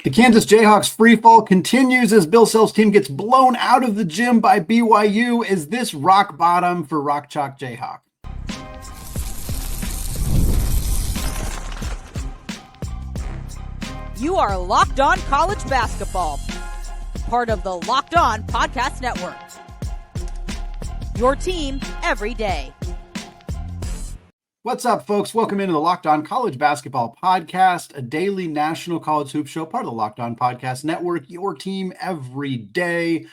The Kansas Jayhawks freefall continues as Bill Self's team gets blown out of the gym by BYU. Is this rock bottom for Rock Chalk Jayhawk? You are Locked On College Basketball, part of the Locked On Podcast Network. Your team every day. What's up, folks? Welcome into the Locked On College Basketball Podcast, a daily national college hoop show, part of the Locked On Podcast Network, your team every day.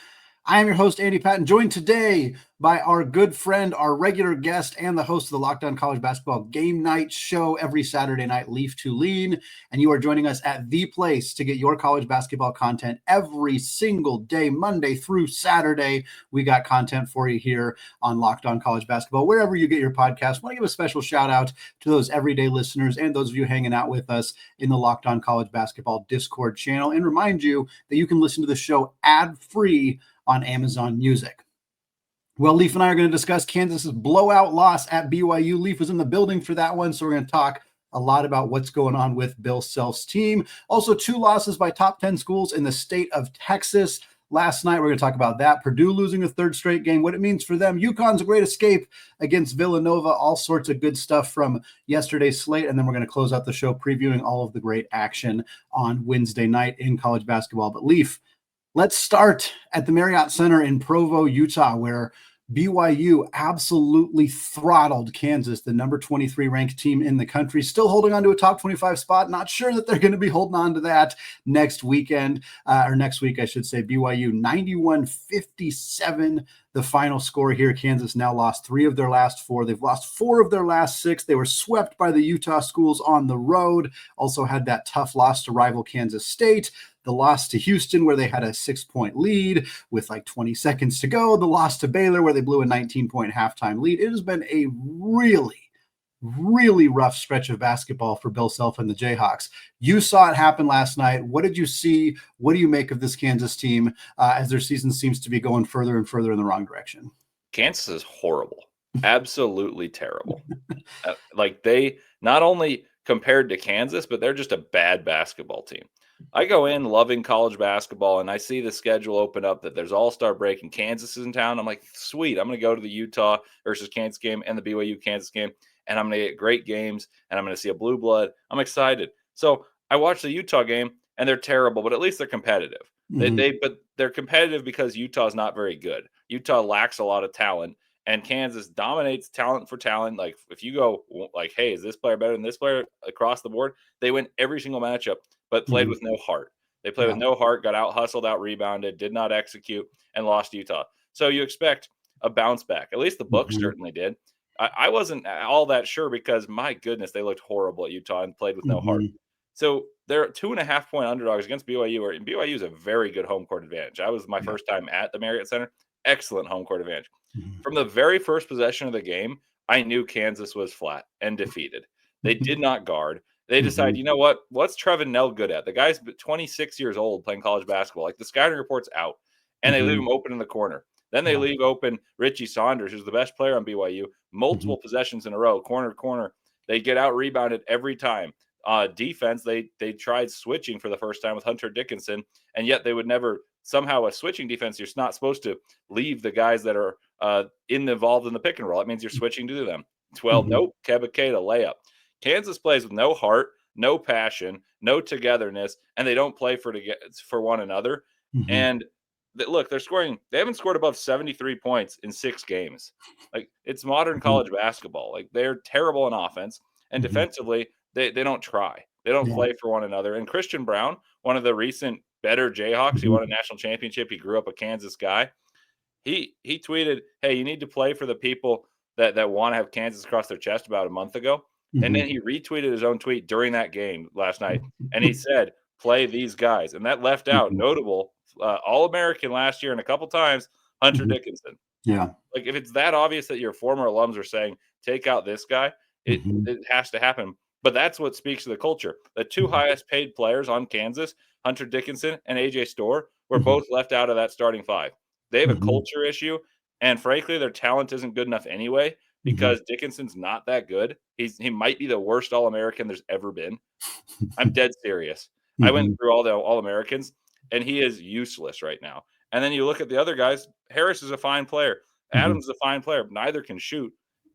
I am your host, Andy Patton, joined today by our good friend, our regular guest, and the host of the Locked On College Basketball Game Night Show every Saturday night, Leaf Thulin. And you are joining us at the place to get your college basketball content every single day, Monday through Saturday. We got content for you here on Locked On College Basketball, wherever you get your podcast. I want to give a special shout out to those everyday listeners and those of you hanging out with us in the Locked On College Basketball Discord channel, and remind you that you can listen to the show ad-free on Amazon Music. Well, Leaf and I are going to discuss Kansas's blowout loss at BYU. Leaf was in the building for that one, so we're going to talk a lot about what's going on with Bill Self's team. Also, 2 losses by top 10 schools in the state of Texas last night. We're going to talk about that. Purdue losing a 3rd straight game, what it means for them. UConn's a great escape against Villanova. All sorts of good stuff from yesterday's slate. And then we're going to close out the show previewing all of the great action on Wednesday night in college basketball. But Leaf, let's start at the Marriott Center in Provo, Utah, where BYU absolutely throttled Kansas, the number 23 ranked team in the country, still holding on to a top 25 spot. Not sure that they're going to be holding on to that next week, I should say. BYU 91-57, the final score here. Kansas now lost 3 of their last 4. They've lost 4 of their last 6. They were swept by the Utah schools on the road. Also had that tough loss to rival Kansas State. The loss to Houston, where they had a 6-point lead with like 20 seconds to go. The loss to Baylor, where they blew a 19-point halftime lead. It has been a really, really rough stretch of basketball for Bill Self and the Jayhawks. You saw it happen last night. What did you see? What do you make of this Kansas team as their season seems to be going further and further in the wrong direction? Kansas is horrible. Absolutely terrible. Like, they not only compared to Kansas, but they're just a bad basketball team. I go in loving college basketball, and I see the schedule open up that there's all-star break and Kansas is in town. I'm like, sweet, I'm going to go to the Utah versus Kansas game and the BYU Kansas game, and I'm going to get great games, and I'm going to see a blue blood. I'm excited. So I watched the Utah game, and they're terrible, but at least they're competitive. Mm-hmm. But they're competitive because Utah's not very good. Utah lacks a lot of talent, and Kansas dominates talent for talent. Like, if you go like, hey, is this player better than this player across the board? They win every single matchup, but played with no heart. They played with no heart, got out-hustled, out-rebounded, did not execute, and lost to Utah. So you expect a bounce back. At least the book certainly did. I wasn't all that sure because, my goodness, they looked horrible at Utah and played with no heart. So they're 2.5-point underdogs against BYU, and BYU is a very good home court advantage. I was my first time at the Marriott Center. Excellent home court advantage. From the very first possession of the game, I knew Kansas was flat and defeated. They did not guard. They decide, you know what? What's Trevin Nell good at? The guy's 26 years old playing college basketball. Like, the scouting report's out, and they leave him open in the corner. Then they leave open Richie Saunders, who's the best player on BYU, multiple possessions in a row, corner to corner. They get out-rebounded every time. Defense, they tried switching for the first time with Hunter Dickinson, and yet they would never – somehow a switching defense, you're not supposed to leave the guys that are involved in the pick and roll. That means you're switching to them. 12, nope, Kebaketa, layup. Kansas plays with no heart, no passion, no togetherness, and they don't play for one another. And look, they haven't scored above 73 points in 6 games. Like, it's modern college basketball. Like, they're terrible in offense, and defensively, they don't try. They don't play for one another. And Christian Brown, one of the recent better Jayhawks, he won a national championship. He grew up a Kansas guy. He tweeted, hey, you need to play for the people that want to have Kansas across their chest about a month ago. And then he retweeted his own tweet during that game last night. And he said, play these guys. And that left out notable All-American last year and a couple times, Hunter Dickinson. Yeah. Like, if it's that obvious that your former alums are saying, take out this guy, it has to happen. But that's what speaks to the culture. The 2 highest paid players on Kansas, Hunter Dickinson and AJ Storr, were both left out of that starting 5. They have a culture issue. And frankly, their talent isn't good enough anyway, because Dickinson's not that good. He might be the worst All-American there's ever been. I'm dead serious. I went through all the All-Americans, and he is useless right now. And then you look at the other guys. Harris is a fine player. Adams is a fine player. Neither can shoot.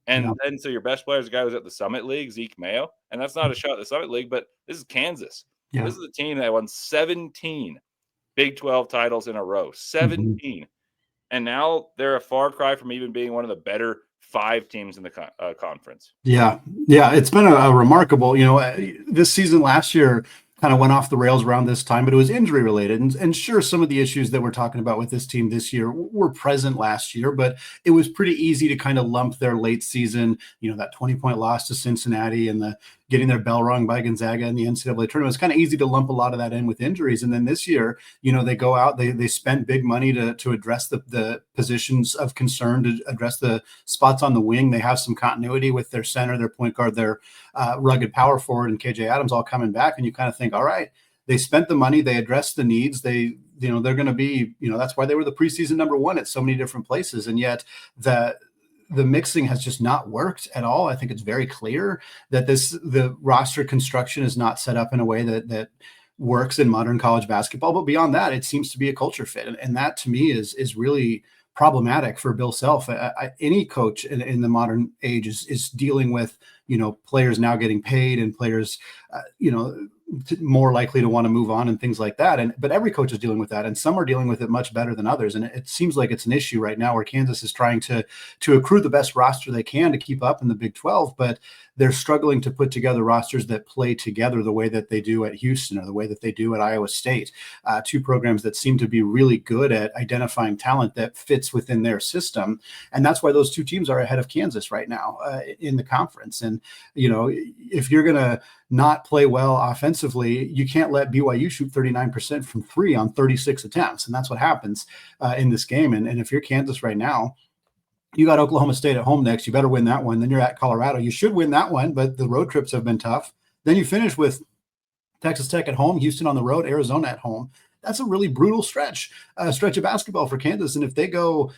And then so your best player is a guy who's at the Summit League, Zeke Mayo. And that's not a shot at the Summit League, but this is Kansas. Yeah. This is a team that won 17 Big 12 titles in a row. 17. And now they're a far cry from even being one of the better 5 teams in the conference. Yeah. It's been a remarkable, this season last year kind of went off the rails around this time, but it was injury related. And sure, some of the issues that we're talking about with this team this year were present last year, but it was pretty easy to kind of lump their late season, that 20-point loss to Cincinnati and the getting their bell rung by Gonzaga in the NCAA tournament. It's kind of easy to lump a lot of that in with injuries. And then this year, they go out, they spent big money to address the positions of concern, to address the spots on the wing. They have some continuity with their center, their point guard, their rugged power forward, and KJ Adams all coming back. And you kind of think, all right, they spent the money, they addressed the needs. They're going to be, that's why they were the preseason number 1 at so many different places. And yet the mixing has just not worked at all. I think it's very clear that the roster construction is not set up in a way that works in modern college basketball. But beyond that, it seems to be a culture fit. And that to me is really problematic for Bill Self. Any coach in the modern age is dealing with, players now getting paid and players, more likely to want to move on and things like that. But every coach is dealing with that, and some are dealing with it much better than others. And it seems like it's an issue right now where Kansas is trying to accrue the best roster they can to keep up in the Big 12, but they're struggling to put together rosters that play together the way that they do at Houston or the way that they do at Iowa State, 2 programs that seem to be really good at identifying talent that fits within their system. And that's why those 2 teams are ahead of Kansas right now in the conference. And, if you're going to not play well offensively, you can't let BYU shoot 39% from 3 on 36 attempts. And that's what happens in this game. And if you're Kansas right now, you got Oklahoma State at home next. You better win that one. Then you're at Colorado. You should win that one, but the road trips have been tough. Then you finish with Texas Tech at home, Houston on the road, Arizona at home. That's a really brutal stretch of basketball for Kansas. And if they go,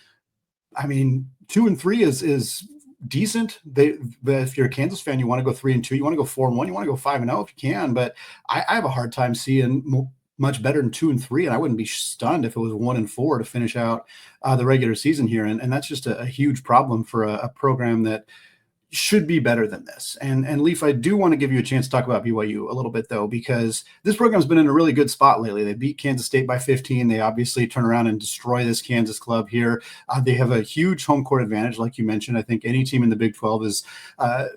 2-3 is decent. But if you're a Kansas fan, you want to go 3-2, you want to go 4-1, you want to go 5-0 if you can. But I have a hard time seeing much better than 2-3, and I wouldn't be stunned if it was 1-4 to finish out the regular season here. And that's just a huge problem for a program that should be better than this. And Leaf, I do want to give you a chance to talk about BYU a little bit, though, because this program's been in a really good spot lately. They beat Kansas State by 15. They obviously turn around and destroy this Kansas club here. They have a huge home court advantage, like you mentioned. I think any team in the Big 12 is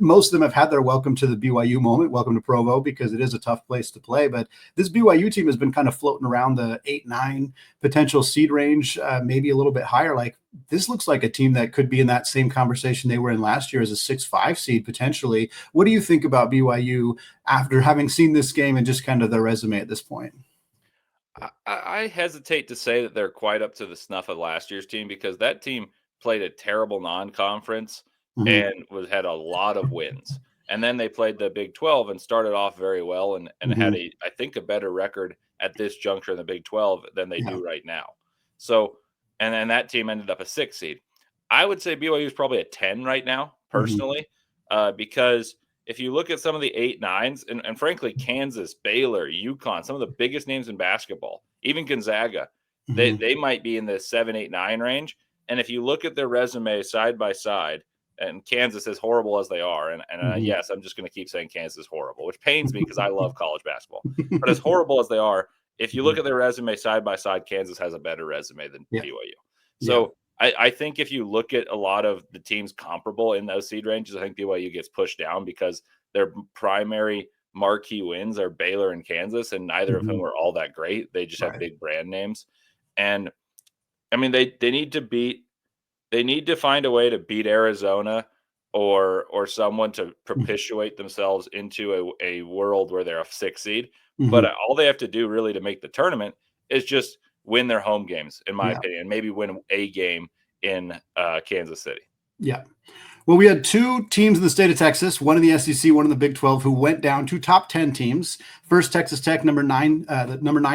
most of them have had their welcome to the BYU moment, welcome to Provo, because it is a tough place to play. But this BYU team has been kind of floating around the 8-9 potential seed range, maybe a little bit higher. Like, this looks like a team that could be in that same conversation they were in last year as a 6-5 seed potentially. What do you think about BYU after having seen this game and just kind of their resume at this point? I hesitate to say that they're quite up to the snuff of last year's team, because that team played a terrible non-conference and had a lot of wins. And then they played the Big 12 and started off very well and had I think a better record at this juncture in the Big 12 than they do right now. So, and then that team ended up a 6 seed. I would say BYU is probably a 10 right now, personally, because if you look at some of the 8-9s, and frankly, Kansas, Baylor, UConn, some of the biggest names in basketball, even Gonzaga, they might be in the 7, 8, 9 range. And if you look at their resume side by side, and Kansas, as horrible as they are, and yes, I'm just going to keep saying Kansas is horrible, which pains me because I love college basketball. But as horrible as they are, if you look at their resume side by side, Kansas has a better resume than BYU. So I think if you look at a lot of the teams comparable in those seed ranges, I think BYU gets pushed down because their primary marquee wins are Baylor and Kansas, and neither of whom are all that great. They just have big brand names. And I mean, they need to find a way to beat Arizona or someone to propitiate themselves into a world where they're a 6 seed. But all they have to do really to make the tournament is just win their home games, in my opinion, maybe win a game in Kansas City. Yeah. Well, we had two teams in the state of Texas, one in the SEC, one in the Big 12, who went down, two top 10 teams. First, Texas Tech, number 9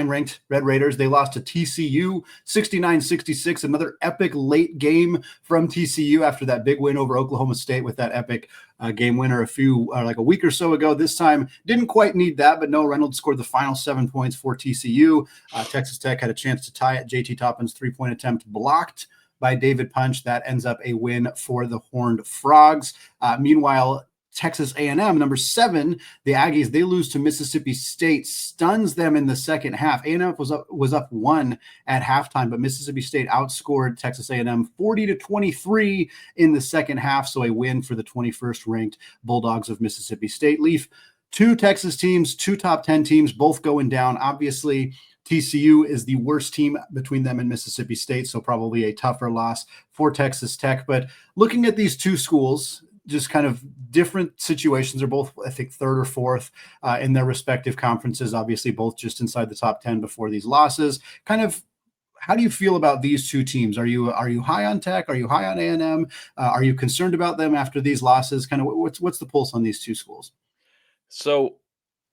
ranked Red Raiders. They lost to TCU 69-66, another epic late game from TCU after that big win over Oklahoma State with that epic game winner like a week or so ago. This time didn't quite need that, but Noah Reynolds scored the final 7 points for TCU. Texas Tech had a chance to tie it. JT Toppin's 3-point attempt blocked by David Punch. That ends up a win for the Horned Frogs. Meanwhile, Texas A&M, number 7, the Aggies, they lose to Mississippi State, stuns them in the second half. A&M was up 1 at halftime, but Mississippi State outscored Texas A&M 40-23 in the second half, so a win for the 21st ranked Bulldogs of Mississippi State. Leaf, two Texas teams, two top 10 teams, both going down. Obviously, TCU is the worst team between them and Mississippi State, so probably a tougher loss for Texas Tech. But looking at these two schools, just kind of different situations. They're both, I think, third or fourth in their respective conferences, obviously both just inside the top 10 before these losses. Kind of, how do you feel about these two teams? Are you high on Tech? Are you high on A&M? Are you concerned about them after these losses? Kind of what's the pulse on these two schools? So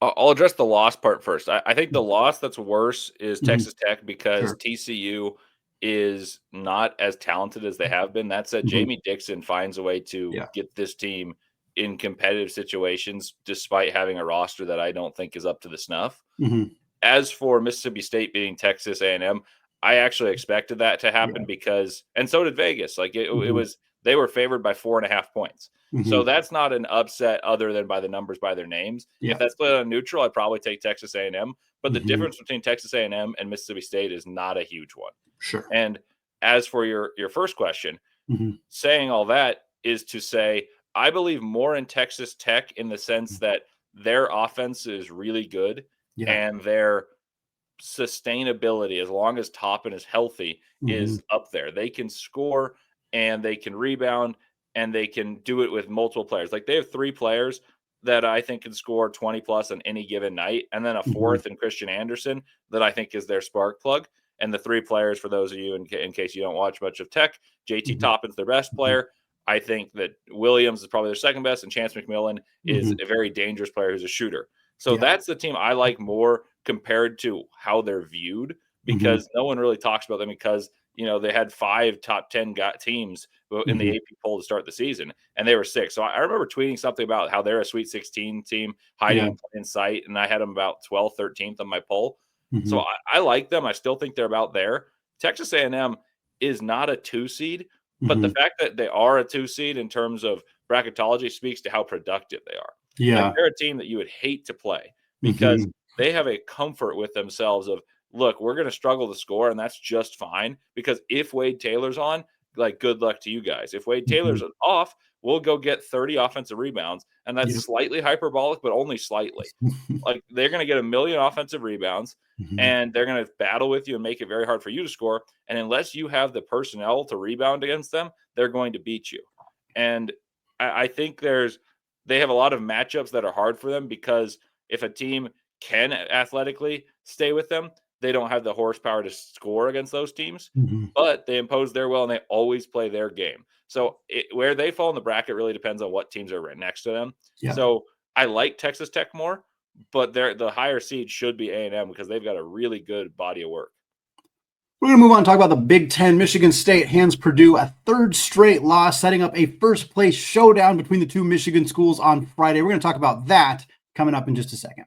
I'll address the loss part first. I think the loss that's worse is Texas Tech because TCU is not as talented as they have been. That said, Jamie Dixon finds a way to get this team in competitive situations despite having a roster that I don't think is up to the snuff. As for Mississippi State beating Texas A&M, I actually expected that to happen because, and so did Vegas. Like it was, they were favored by 4.5 points. So that's not an upset other than by the numbers, by their names. If that's played on neutral, I'd probably take Texas A&M. But the difference between Texas A&M and Mississippi State is not a huge one. Sure. And as for your first question, saying all that is to say, I believe more in Texas Tech in the sense that their offense is really good and their sustainability, as long as Toppin is healthy, is up there. They can score and they can rebound and they can do it with multiple players. Like they have 3 players that I think can score 20 plus on any given night. And then a fourth in Christian Anderson that I think is their spark plug. And the 3 players, for those of you, in case you don't watch much of Tech, JT Toppin's their best player. I think that Williams is probably their second best, and Chance McMillan is a very dangerous player who's a shooter. So that's the team I like more compared to how they're viewed, because no one really talks about them because, you know, they had 5 top 10 teams in the AP poll to start the season, and they were 6. So I remember tweeting something about how they're a Sweet 16 team hiding in sight, and I had them about 12th, 13th on my poll. So I like them. I still think they're about there. Texas A&M is not a 2 seed, but the fact that they are a 2 seed in terms of bracketology speaks to how productive they are. Yeah. Like they're a team that you would hate to play because they have a comfort with themselves of, look, we're going to struggle to score, and that's just fine, because if Wade Taylor's on, like, good luck to you guys. If Wade Taylor's off, we'll go get 30 offensive rebounds, and that's slightly hyperbolic, but only slightly. Like, they're going to get 1 million offensive rebounds, and they're going to battle with you and make it very hard for you to score. And unless you have the personnel to rebound against them, they're going to beat you. And I think they have a lot of matchups that are hard for them, because if a team can athletically stay with them, they don't have the horsepower to score against those teams, but they impose their will and they always play their game. So where they fall in the bracket really depends on what teams are right next to them. So I like Texas Tech more, but the higher seed should be A&M because they've got a really good body of work. We're going to move on and talk about the Big Ten. Michigan State hands Purdue a 3rd straight loss, setting up a first-place showdown between the 2 Michigan schools on Friday. We're going to talk about that coming up in just a second.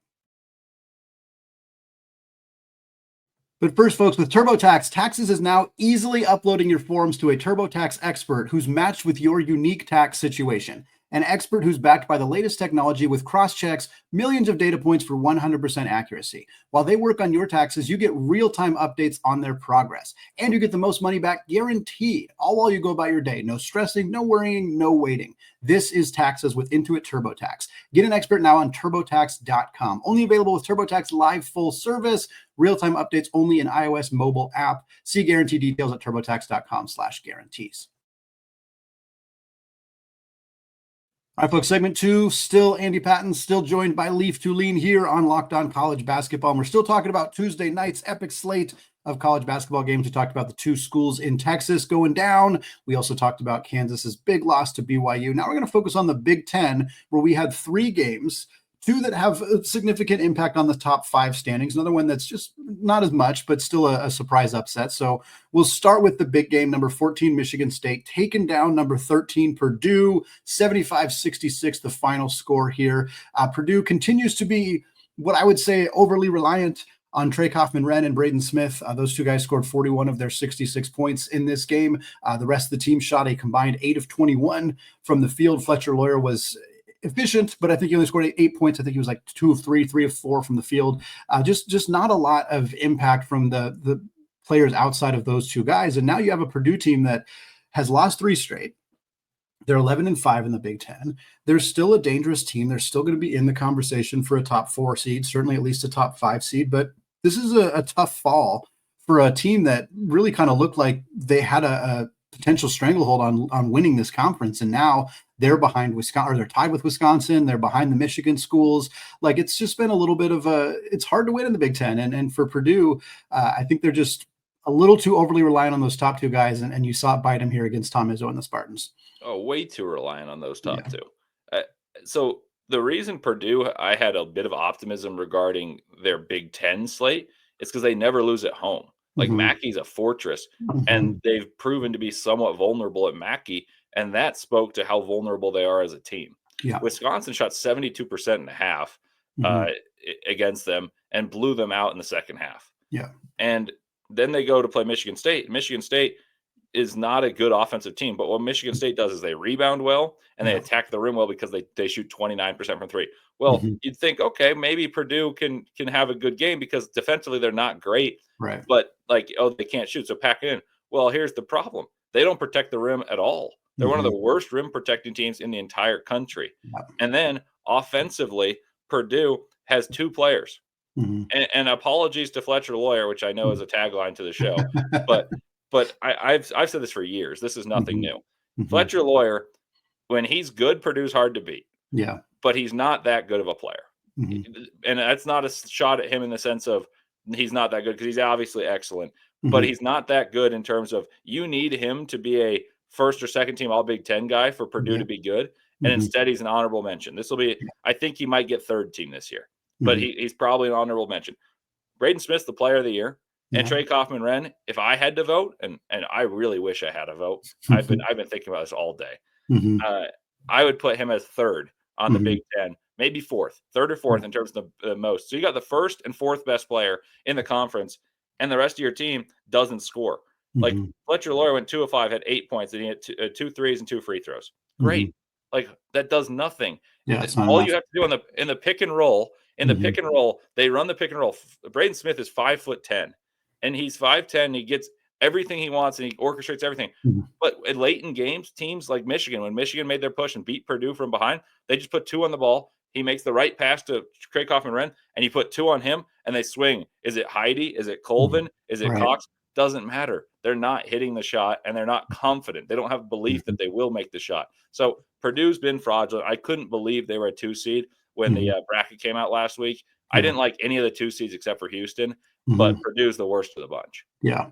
But first, folks, with TurboTax, Taxes is now easily uploading your forms to a TurboTax expert who's matched with your unique tax situation. An expert who's backed by the latest technology with cross-checks, millions of data points for 100% accuracy. While they work on your taxes, you get real-time updates on their progress. And you get the most money back guaranteed, all while you go about your day. No stressing, no worrying, no waiting. This is Taxes with Intuit TurboTax. Get an expert now on TurboTax.com. Only available with TurboTax Live full service. Real-time updates only in iOS mobile app. See guarantee details at TurboTax.com/guarantees. All right, folks, segment 2, still Andy Patton, still joined by Leaf Thulin here on Locked On College Basketball. And we're still talking about Tuesday night's epic slate of college basketball games. We talked about the two schools in Texas going down. We also talked about Kansas's big loss to BYU. Now we're going to focus on the Big Ten, where we had 3 games, 2 that have a significant impact on the top 5 standings. Another one that's just not as much, but still a surprise upset. So we'll start with the big game. Number 14, Michigan State, taken down number 13, Purdue, 75-66, the final score here. Purdue continues to be what I would say overly reliant on Trey Kaufman-Renn and Braeden Smith. Those 2 guys scored 41 of their 66 points in this game. The rest of the team shot a combined 8 of 21 from the field. Fletcher Lawyer was efficient, but I think he only scored 8 points. I think he was like 2 of 3, 3 of 4 from the field. Just not a lot of impact from the players outside of those 2 guys. And now you have a Purdue team that has lost 3 straight. They're 11-5 in the Big Ten. They're still a dangerous team. They're still going to be in the conversation for a top 4 seed, certainly at least a top 5 seed. But this is a tough fall for a team that really kind of looked like they had a potential stranglehold on winning this conference. And now they're behind Wisconsin, or they're tied with Wisconsin. They're behind the Michigan schools. Like, it's just been a little bit of it's hard to win in the Big Ten. And for Purdue, I think they're just a little too overly reliant on those top 2 guys. And you saw it bite them here against Tom Izzo and the Spartans. Oh, way too reliant on those top 2. So the reason Purdue, I had a bit of optimism regarding their Big Ten slate is because they never lose at home. Like, Mackey's a fortress, and they've proven to be somewhat vulnerable at Mackey, and that spoke to how vulnerable they are as a team. Yeah. Wisconsin shot 72% in the half against them and blew them out in the second half. Yeah. And then they go to play Michigan State. Michigan State is not a good offensive team, but what Michigan State does is they rebound well and they attack the rim well because they shoot 29% from 3. Well, you'd think, okay, maybe Purdue can have a good game because defensively they're not great, right? But like, oh, they can't shoot, so pack it in. Well, here's the problem: they don't protect the rim at all. They're one of the worst rim protecting teams in the entire country. And then offensively, Purdue has 2 players. And apologies to Fletcher Lawyer, which I know is a tagline to the show, but I've said this for years. This is nothing new. Fletcher Lawyer, when he's good, Purdue's hard to beat. Yeah. But he's not that good of a player. And that's not a shot at him in the sense of he's not that good, because he's obviously excellent. But he's not that good in terms of you need him to be a first or second team All Big Ten guy for Purdue to be good. And instead he's an honorable mention. This will be, I think he might get 3rd team this year, but he's probably an honorable mention. Braeden Smith's the player of the year. And Trey Kaufman-Renn, if I had to vote, and I really wish I had a vote, I've been thinking about this all day. I would put him as 3rd on the Big Ten, maybe 4th, 3rd or 4th in terms of the most. So you got the 1st and 4th best player in the conference, and the rest of your team doesn't score. Like, Fletcher Lawyer went 2 of 5, had 8 points, and he had 2 threes and 2 free throws. Great. Like, that does nothing. Yeah, all you have to do in the pick and roll. In the pick and roll, they run the pick and roll. Braeden Smith is 5'10". And he's 5'10". He gets everything he wants, and he orchestrates everything. But late in games, teams like Michigan, when Michigan made their push and beat Purdue from behind, they just put 2 on the ball. He makes the right pass to Trey Kaufman-Renn, and you put 2 on him, and they swing. Is it Heidi? Is it Colvin? Is it Cox? Doesn't matter. They're not hitting the shot, and they're not confident. They don't have belief that they will make the shot. So Purdue's been fraudulent. I couldn't believe they were a 2 seed when the bracket came out last week. I didn't like any of the 2 seeds except for Houston. But Purdue's the worst of the bunch. Yeah.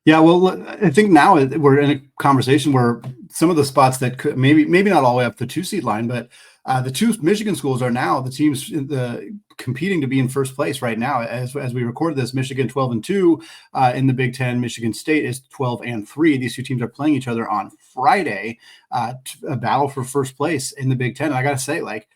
Well, I think now we're in a conversation where some of the spots that could maybe not all the way up the 2 seed line, but the 2 Michigan schools are now the teams competing to be in first place right now. As we record this, Michigan 12-2 in the Big Ten. Michigan State is 12-3. These 2 teams are playing each other on Friday, a battle for first place in the Big Ten. And I got to say, like,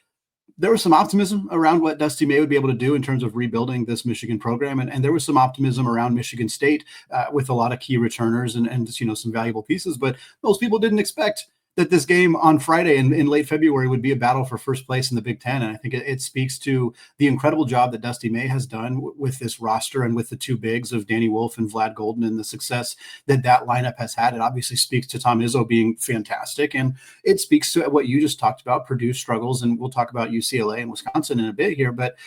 there was some optimism around what Dusty May would be able to do in terms of rebuilding this Michigan program. And there was some optimism around Michigan State with a lot of key returners and some valuable pieces. But most people didn't expect that this game on Friday in late February would be a battle for first place in the Big Ten. And I think it speaks to the incredible job that Dusty May has done with this roster and with the 2 bigs of Danny Wolf and Vlad Golden and the success that lineup has had. It obviously speaks to Tom Izzo being fantastic. And it speaks to what you just talked about, Purdue struggles. And we'll talk about UCLA and Wisconsin in a bit here. But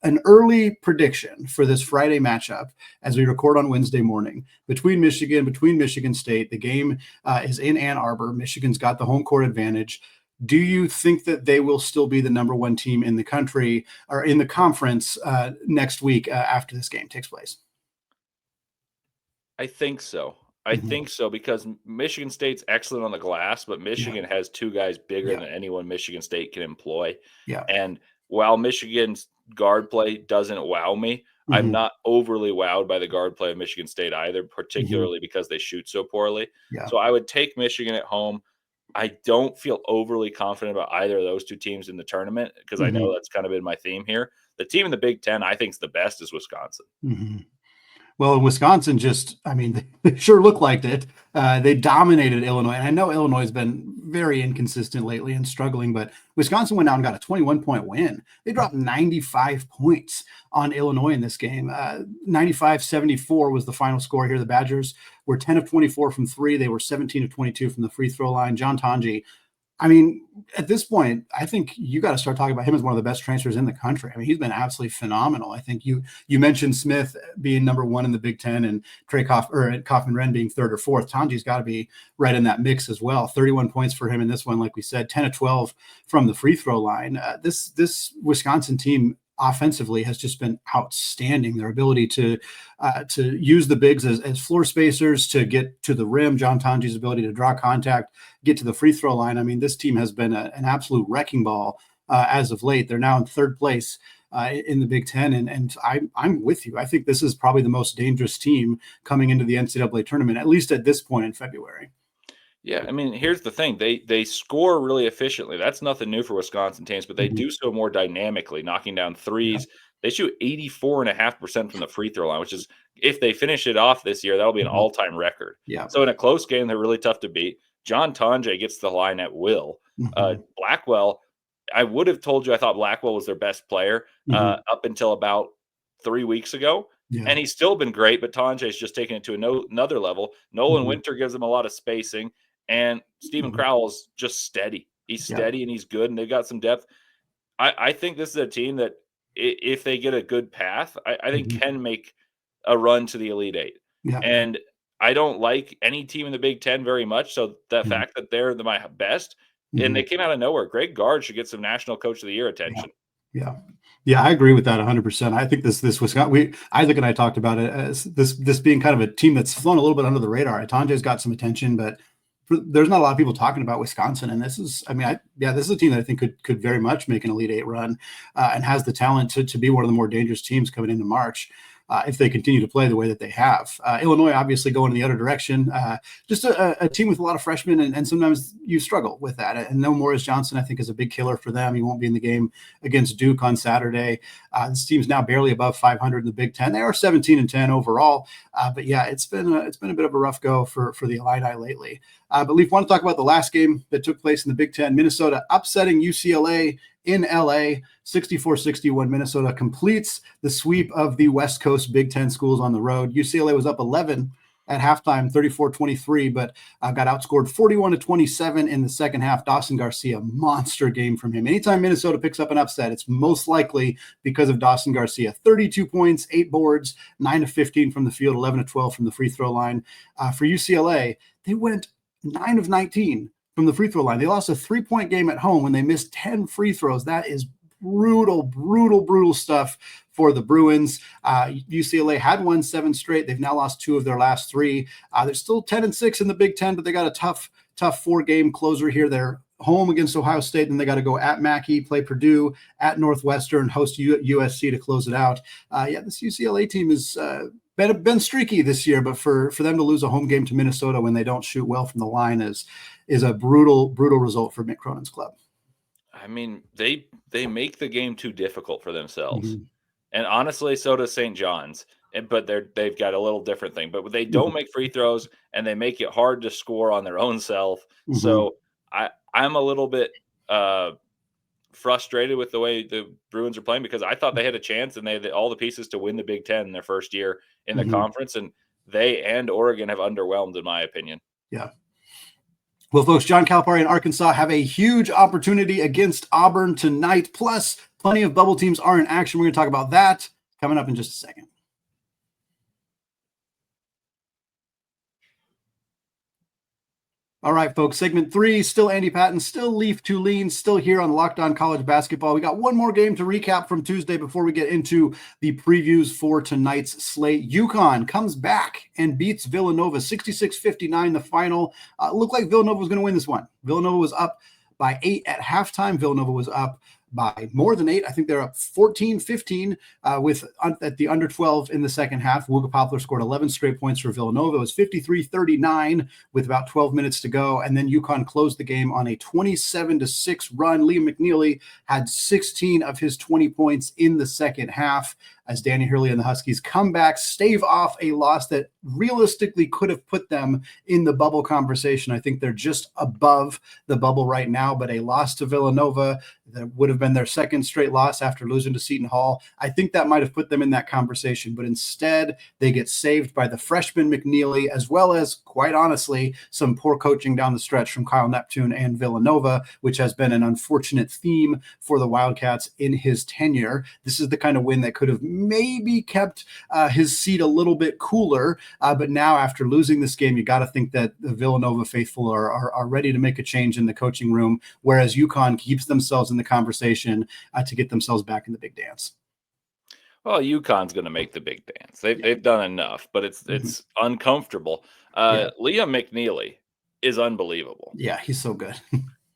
an early prediction for this Friday matchup as we record on Wednesday morning between Michigan State. The game is in Ann Arbor. Michigan's got the home court advantage. Do you think that they will still be the number 1 team in the country or in the conference next week after this game takes place? I think so. I Mhm. think so because Michigan State's excellent on the glass, but Michigan has two guys bigger Yeah. than anyone Michigan State can employ. Yeah. And while Michigan's guard play doesn't wow me, I'm Mhm. not overly wowed by the guard play of Michigan State either, Mhm. particularly because they shoot so poorly. Yeah. So I would take Michigan at home. I don't feel overly confident about either of those two teams in the tournament because I know Mhm. that's kind of been my theme here. The team in the Big Ten I think is the best is Wisconsin. Mhm. Well, Wisconsin just, I mean, they sure look like it. They dominated Illinois. And I know Illinois has been very inconsistent lately and struggling, but Wisconsin went out and got a 21-point win. They dropped 95 points on Illinois in this game. 95-74 was the final score here. The Badgers were 10 of 24 from three. They were 17 of 22 from the free throw line. John Tonje, I mean, at this point, I think you got to start talking about him as one of the best transfers in the country. I mean, he's been absolutely phenomenal. I think you mentioned Smith being number one in the Big Ten and Trey Kaufman-Renn being third or fourth. Tonji's got to be right in that mix as well. 31 points for him in this one, like we said, 10 of 12 from the free throw line. This Wisconsin team offensively has just been outstanding. Their ability to use the bigs as floor spacers to get to the rim. John Tonji's ability to draw contact, get to the free throw line. I mean, this team has been an absolute wrecking ball as of late. They're now in third place in the Big Ten, and I'm with you. I think this is probably the most dangerous team coming into the NCAA tournament, at least at this point in February. Yeah, I mean, here's the thing. They score really efficiently. That's nothing new for Wisconsin teams, but they Mhm. do so more dynamically, knocking down Yeah. threes. They shoot 84.5% from the free throw line, which is if they finish it off this year, that'll be an Mhm. all-time record. Yeah. So in a close game, they're really tough to beat. John Tonje gets the line at will. Mhm. Blackwell, I would have told you I thought Blackwell was their best player Mhm. up until about 3 weeks ago. Yeah. And he's still been great, but Tonje's just taken it to another level. Nolan Mhm. Winter gives them a lot of spacing. And Stephen Mhm. Crowell's just steady. He's Yeah. steady and he's good, and they've got some depth. I think this is a team that, if they get a good path, I think Mhm. can make a run to the Elite Eight. Yeah. And I don't like any team in the Big Ten very much. So the Mhm. fact that they're my best, and Mhm. they came out of nowhere. Greg Gard should get some National Coach of the Year Yeah. attention. Yeah. Yeah, I agree with that 100%. I think this Wisconsin, Isaac and I talked about it as this being kind of a team that's flown a little bit under the radar. Tonje's got some attention, but there's not a lot of people talking about Wisconsin. And this is, I mean, this is a team that I think could very much make an Elite Eight run and has the talent to be one of the more dangerous teams coming into March. If they continue to play the way that they have. Illinois obviously going in the other direction. Just a team with a lot of freshmen, and sometimes you struggle with that. And no Morris Johnson, I think, is a big killer for them. He won't be in the game against Duke on Saturday. This team's now barely above 500 in the Big Ten. They are 17-10 overall, but yeah, it's been a bit of a rough go for the Illini lately. But Leaf, want to talk about the last game that took place in the Big Ten. Minnesota upsetting UCLA in LA, 64-61. Minnesota completes the sweep of the West Coast Big Ten schools on the road. UCLA was up 11 at halftime, 34-23, but got outscored 41-27 in the second half. Dawson Garcia, monster game from him. Anytime Minnesota picks up an upset, it's most likely because of Dawson Garcia. 32 points, 8 boards, 9 of 15 from the field, 11 of 12 from the free throw line. For UCLA, they went 9 of 19 from the free throw line. They lost a 3-point game at home when they missed 10 free throws. That is brutal stuff for the Bruins. UCLA had won 7 straight. They've now lost 2 of their last 3. They're still 10-6 in the Big Ten, but they got a tough 4-game closer here. They're home against Ohio State, and they got to go at Mackey, play Purdue, at Northwestern, host USC to close it out. This UCLA team is been streaky this year, but for them to lose a home game to Minnesota when they don't shoot well from the line is a brutal result for Mick Cronin's club. I mean, they make the game too difficult for themselves. Mm-hmm. And honestly, so does St. John's. But they've got a little different thing. But they don't make free throws, and they make it hard to score on their own self. Mm-hmm. So I'm a little bit frustrated with the way the Bruins are playing, because I thought they had a chance and they had all the pieces to win the Big Ten in their first year in the conference, and they and Oregon have underwhelmed, in my opinion. Yeah. Well, folks, John Calipari and Arkansas have a huge opportunity against Auburn tonight. Plus, plenty of bubble teams are in action. We're going to talk about that coming up in just a second. All right, folks, segment 3, still Andy Patton, still Leaf Thulin, still here on Locked On College Basketball. We got one more game to recap from Tuesday before we get into the previews for tonight's slate. UConn comes back and beats Villanova 66-59, the final. Looked like Villanova was going to win this one. Villanova was up by 8 at halftime. Villanova was up by more than 8. I think they're up 14-15 at the under 12 in the second half. Wooga Poplar scored 11 straight points for Villanova. It was 53-39 with about 12 minutes to go. And then UConn closed the game on a 27-6 run. Liam McNeeley had 16 of his 20 points in the second half as Danny Hurley and the Huskies come back, stave off a loss that realistically could have put them in the bubble conversation. I think they're just above the bubble right now, but a loss to Villanova that would have been their second straight loss after losing to Seton Hall. I think that might have put them in that conversation, but instead they get saved by the freshman McNeeley, as well as, quite honestly, some poor coaching down the stretch from Kyle Neptune and Villanova, which has been an unfortunate theme for the Wildcats in his tenure. This is the kind of win that could have maybe kept his seat a little bit cooler, but now after losing this game, you got to think that the Villanova faithful are ready to make a change in the coaching room, whereas UConn keeps themselves in the conversation to get themselves back in the big dance. Well, UConn's going to make the big dance. They've done enough, but it's uncomfortable. Liam McNeeley is unbelievable. Yeah, he's so good.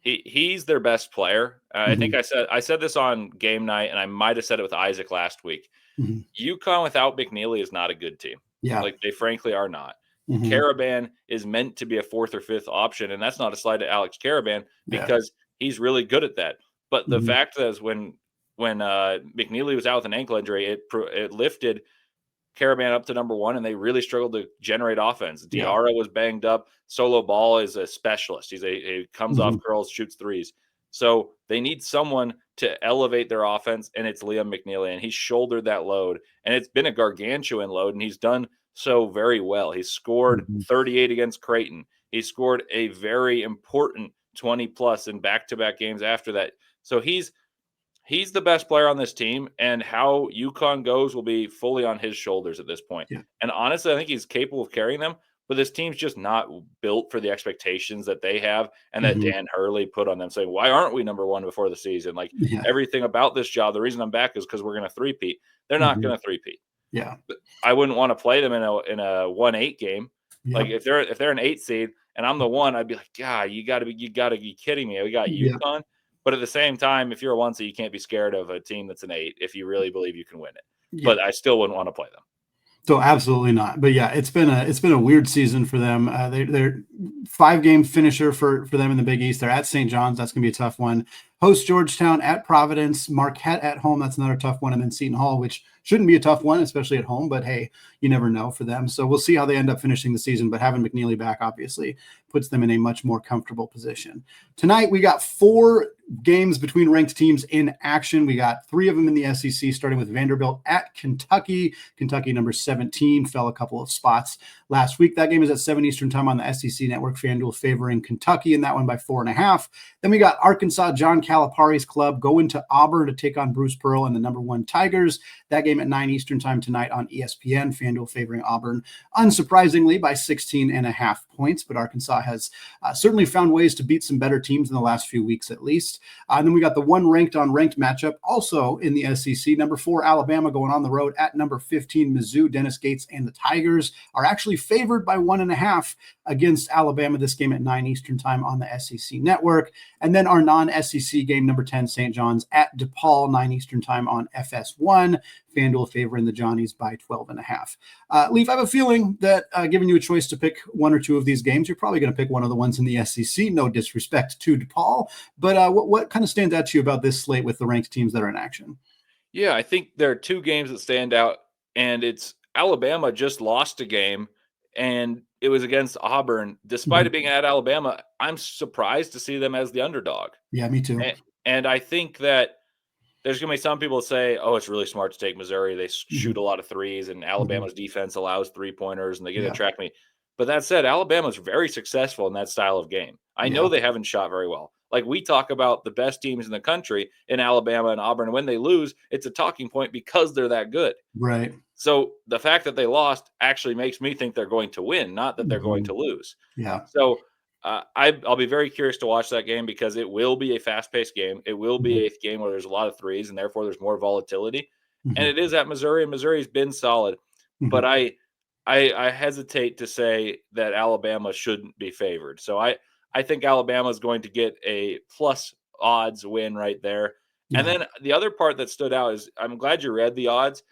He's their best player. I think I said this on game night, and I might have said it with Isaac last week. UConn without McNeeley is not a good team. Yeah, like they frankly are not. Caravan is meant to be a 4th or 5th option, and that's not a slide to Alex Caravan because he's really good at that. But the fact is, when McNeeley was out with an ankle injury, it lifted Caravan up to number 1, and they really struggled to generate offense. Diarra was banged up. Solo Ball is a specialist. He comes off curls, shoots threes. So they need someone to elevate their offense, and it's Liam McNeeley, and he's shouldered that load, and it's been a gargantuan load, and he's done so very well. He scored 38 against Creighton. He scored a very important 20-plus in back-to-back games after that. So he's the best player on this team, and how UConn goes will be fully on his shoulders at this point. Yeah. And honestly, I think he's capable of carrying them, but this team's just not built for the expectations that they have and that Dan Hurley put on them, saying, why aren't we number 1 before the season? Like everything about this job, the reason I'm back is because we're going to three-peat. They're not going to three-peat. Yeah. But I wouldn't want to play them in a 1-8 game. Yeah. Like if they're an 8 seed and I'm the 1, I'd be like, God, you gotta be kidding me. We got UConn. But at the same time, if you're a 1 seed, you can't be scared of a team that's an 8 if you really believe you can win it. Yeah. But I still wouldn't want to play them. So absolutely not. But yeah, it's been a weird season for them. They're 5-game finisher for them in the Big East. They're at St. John's. That's going to be a tough one. Host Georgetown, at Providence, Marquette at home. That's another tough one. And then Seton Hall, which shouldn't be a tough one, especially at home. But hey, you never know for them. So we'll see how they end up finishing the season. But having McNeeley back obviously puts them in a much more comfortable position. Tonight, we got 4 games between ranked teams in action. We got 3 of them in the SEC, starting with Vanderbilt at Kentucky. Kentucky, number 17, fell a couple of spots last week. That game is at 7 Eastern time on the SEC Network. FanDuel favoring Kentucky in that one by 4.5. Then we got Arkansas, John Calipari's club, going to Auburn to take on Bruce Pearl and the number 1 Tigers. That game at 9 Eastern time tonight on ESPN. FanDuel favoring Auburn, unsurprisingly, by 16.5 points. But Arkansas has certainly found ways to beat some better teams in the last few weeks, at least. And then we got the 1 ranked on ranked matchup also in the SEC. Number 4, Alabama, going on the road at number 15, Mizzou. Dennis Gates and the Tigers are actually favored by 1.5 against Alabama. This game at 9 Eastern time on the SEC Network. And then our non-SEC game, number 10, St. John's at DePaul, 9 Eastern time on FS1. FanDuel favoring the Johnnies by 12.5. Leaf, I have a feeling that giving you a choice to pick 1 or 2 of these games, you're probably going to pick one of the ones in the SEC. No disrespect to DePaul, but what kind of stands out to you about this slate with the ranked teams that are in action? Yeah, I think there are 2 games that stand out, and it's Alabama just lost a game, and it was against Auburn. Despite it being at Alabama, I'm surprised to see them as the underdog. Yeah, me too. And I think that there's going to be some people say, oh, it's really smart to take Missouri. They shoot a lot of threes, and Alabama's defense allows 3-pointers, and they get to track me. But that said, Alabama's very successful in that style of game. I know they haven't shot very well. Like, we talk about the best teams in the country in Alabama and Auburn. When they lose, it's a talking point because they're that good. Right. So the fact that they lost actually makes me think they're going to win, not that they're going to lose. Yeah. So I'll be very curious to watch that game because it will be a fast-paced game. It will be a game where there's a lot of threes, and therefore there's more volatility. And it is at Missouri, and Missouri's been solid. But I hesitate to say that Alabama shouldn't be favored. So I think Alabama is going to get a plus odds win right there. And then the other part that stood out is I'm glad you read the odds.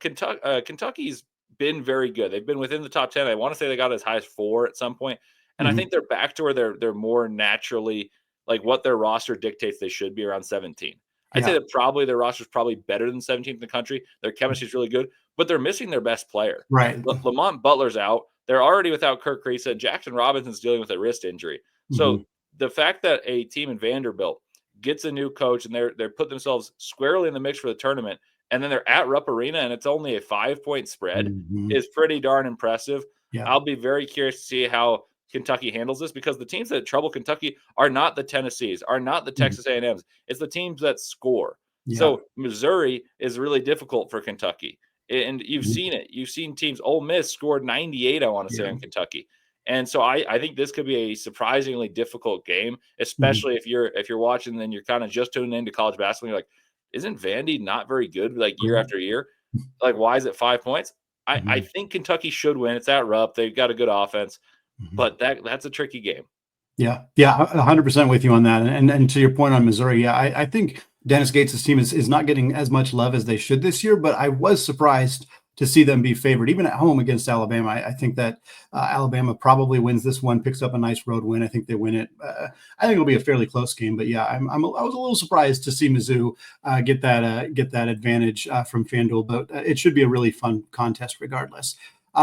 Kentucky's been very good. They've been within the top 10. I want to say they got as high as 4 at some point. And I think they're back to where they're more naturally like what their roster dictates they should be around 17. I'd say that probably their roster is probably better than 17th in the country. Their chemistry is really good, but they're missing their best player. Right. Lamont Butler's out. They're already without Kirk Creesa. Jackson Robinson's dealing with a wrist injury. So the fact that a team in Vanderbilt gets a new coach and they're put themselves squarely in the mix for the tournament, and then they're at Rupp Arena and it's only a 5-point spread is pretty darn impressive. I'll be very curious to see how Kentucky handles this because the teams that trouble Kentucky are not the Tennessees, are not the Texas A&Ms. It's the teams that score. So Missouri is really difficult for Kentucky. And you've seen it. You've seen teams. Ole Miss scored 98, I want to say, on Kentucky. And so I think this could be a surprisingly difficult game, especially if you're watching and then you're kind of just tuning into college basketball. You're like, isn't Vandy not very good like year after year? Like, why is it 5 points? I think Kentucky should win. It's at Rupp. They've got a good offense. But that's a tricky game. Yeah, 100% with you on that. And to your point on Missouri, I think Dennis Gates' team is not getting as much love as they should this year, but I was surprised to see them be favored, even at home against Alabama. I think that Alabama probably wins this one, picks up a nice road win. I think they win it. I think it'll be a fairly close game, but yeah, I was a little surprised to see Mizzou get that advantage from FanDuel, but it should be a really fun contest regardless.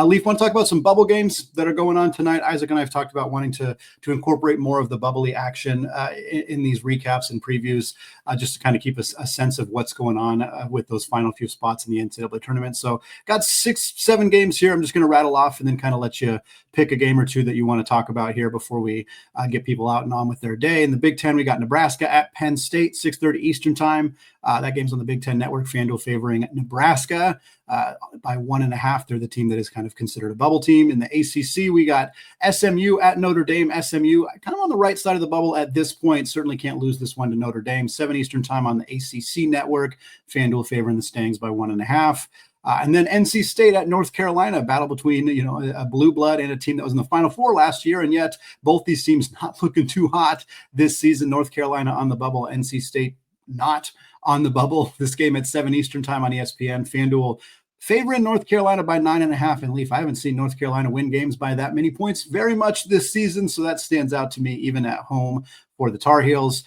Leaf, want to talk about some bubble games that are going on tonight? Isaac and I have talked about wanting to incorporate more of the bubbly action in these recaps and previews, just to kind of keep a sense of what's going on with those final few spots in the NCAA tournament. So got 6-7 games here. I'm just going to rattle off and then kind of let you pick a game or two that you want to talk about here before we get people out and on with their day. In the Big Ten, we got Nebraska at Penn State, 6:30 Eastern time. That game's on the Big Ten Network. FanDuel favoring Nebraska by 1.5. They're the team that is kind of considered a bubble team. In the ACC, we got SMU at Notre Dame. SMU kind of on the right side of the bubble at this point. Certainly can't lose this one to Notre Dame. 7 Eastern time on the ACC Network. FanDuel favoring the Stangs by 1.5. And then NC State at North Carolina, battle between, a blue blood and a team that was in the Final Four last year. And yet both these teams not looking too hot this season. North Carolina on the bubble, NC State not on the bubble. This game at 7 Eastern time on ESPN. FanDuel favoring North Carolina by 9.5. And Leaf, I haven't seen North Carolina win games by that many points very much this season. So that stands out to me even at home for the Tar Heels.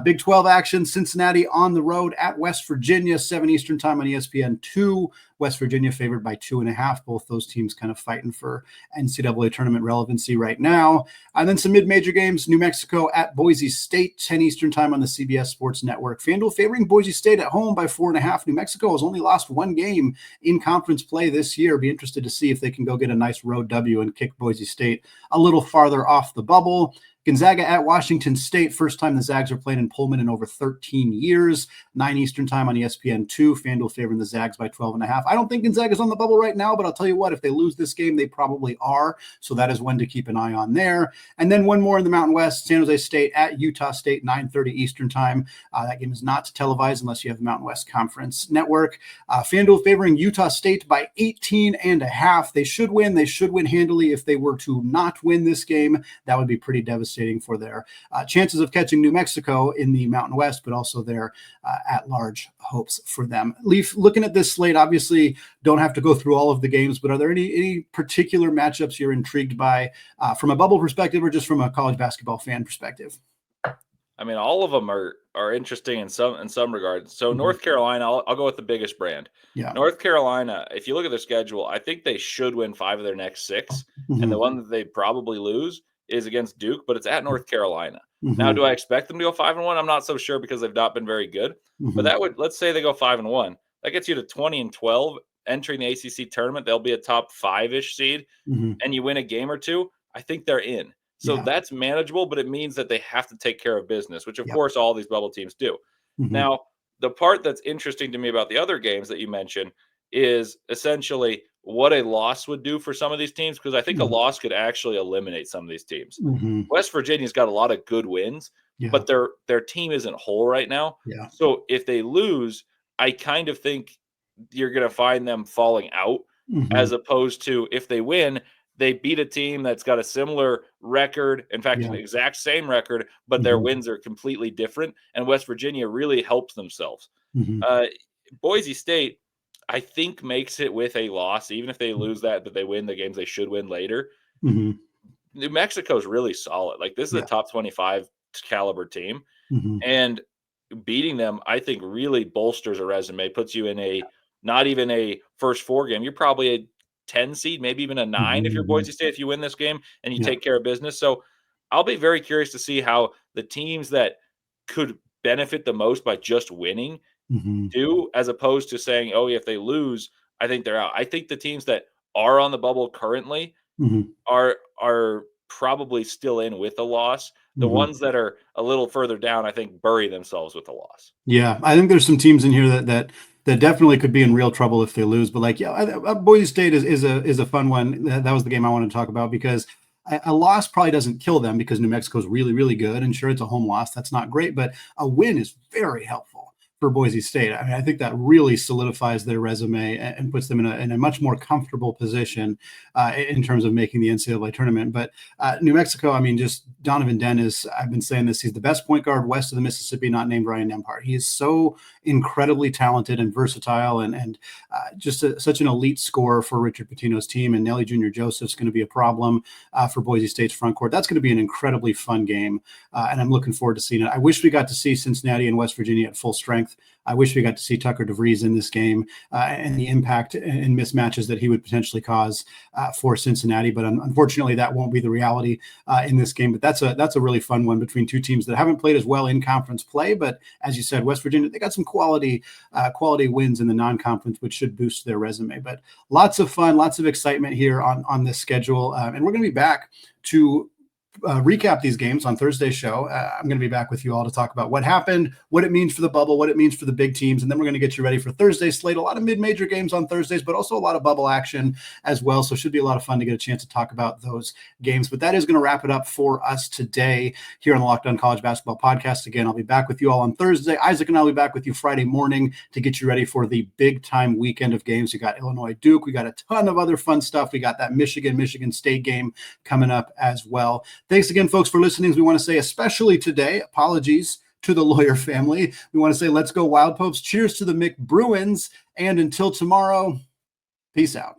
Big 12 action, Cincinnati on the road at West Virginia, 7 Eastern time on ESPN2. West Virginia favored by 2.5. Both those teams kind of fighting for NCAA tournament relevancy right now. And then some mid-major games, New Mexico at Boise State, 10 Eastern time on the CBS Sports Network. FanDuel favoring Boise State at home by 4.5. New Mexico has only lost one game in conference play this year. Be interested to see if they can go get a nice road W and kick Boise State a little farther off the bubble. Gonzaga at Washington State. First time the Zags are playing in Pullman in over 13 years. 9 Eastern time on ESPN2. FanDuel favoring the Zags by 12.5. I don't think Gonzaga's on the bubble right now, but I'll tell you what, if they lose this game, they probably are. So that is one to keep an eye on there. And then one more in the Mountain West, San Jose State at Utah State, 9:30 Eastern time. That game is not televised unless you have the Mountain West Conference Network. FanDuel favoring Utah State by 18.5. They should win. They should win handily. If they were to not win this game, that would be pretty devastating for their chances of catching New Mexico in the Mountain West, but also their at-large hopes for them. Leaf, looking at this slate, obviously don't have to go through all of the games, but are there any particular matchups you're intrigued by from a bubble perspective or just from a college basketball fan perspective? I mean, all of them are interesting in some regards. So North Carolina, I'll go with the biggest brand. Yeah. North Carolina, if you look at their schedule, I think they should win 5 of their next 6. And the one that they probably lose is against Duke, but it's at North Carolina. Now, do I expect them to go 5-1? I'm not so sure because they've not been very good. But that would, let's say they go 5-1. That gets you to 20-12 entering the ACC tournament. They'll be a top 5-ish seed, and you win a game or two. I think they're in. So that's manageable, but it means that they have to take care of business, which of course all these bubble teams do. Now, the part that's interesting to me about the other games that you mentioned is essentially what a loss would do for some of these teams, because I think a loss could actually eliminate some of these teams. West Virginia's got a lot of good wins, but their team isn't whole right now. So if they lose, I kind of think you're going to find them falling out, as opposed to if they win, they beat a team that's got a similar record, in fact, an exact same record, but their wins are completely different, and West Virginia really helps themselves. Boise State, I think, makes it with a loss, even if they lose that, but they win the games they should win later. New Mexico's really solid. Like, this is a top 25 caliber team, and beating them, I think, really bolsters a resume, puts you in a not even a first 4 game. You're probably a 10 seed, maybe even a 9 if you're Boise State, if you win this game and you take care of business. So I'll be very curious to see how the teams that could benefit the most by just winning do, as opposed to saying, oh, if they lose, I think they're out. I think the teams that are on the bubble currently are probably still in with a loss. The ones that are a little further down, I think, bury themselves with a loss. Yeah, I think there's some teams in here that definitely could be in real trouble if they lose. But like, Boise State is a fun one. That was the game I wanted to talk about, because a loss probably doesn't kill them, because New Mexico is really, really good. And sure, it's a home loss. That's not great, but a win is very helpful for Boise State. I mean, I think that really solidifies their resume and puts them in a much more comfortable position in terms of making the NCAA tournament. But New Mexico, I mean, just Donovan Dennis, I've been saying this, he's the best point guard west of the Mississippi, not named Ryan Nembhard. He is so incredibly talented and versatile, and just such an elite scorer for Richard Pitino's team. And Nelly Jr. Joseph's going to be a problem for Boise State's front court. That's going to be an incredibly fun game, and I'm looking forward to seeing it. I wish we got to see Cincinnati and West Virginia at full strength. I wish we got to see Tucker DeVries in this game and the impact and mismatches that he would potentially cause for Cincinnati. But unfortunately, that won't be the reality in this game. But that's a really fun one between two teams that haven't played as well in conference play. But as you said, West Virginia, they got some quality wins in the non-conference, which should boost their resume. But lots of fun, lots of excitement here on this schedule. And we're going to be back to recap these games on Thursday's show. I'm going to be back with you all to talk about what happened, what it means for the bubble, what it means for the big teams. And then we're going to get you ready for Thursday's slate. A lot of mid-major games on Thursdays, but also a lot of bubble action as well. So it should be a lot of fun to get a chance to talk about those games. But that is going to wrap it up for us today here on the Locked On College Basketball Podcast. Again, I'll be back with you all on Thursday. Isaac and I'll be back with you Friday morning to get you ready for the big time weekend of games. We got Illinois Duke. We got a ton of other fun stuff. We got that Michigan State game coming up as well. Thanks again, folks, for listening. We want to say, especially today, apologies to the Lawyer family. We want to say, let's go Wild Popes. Cheers to the McBruins. And until tomorrow, peace out.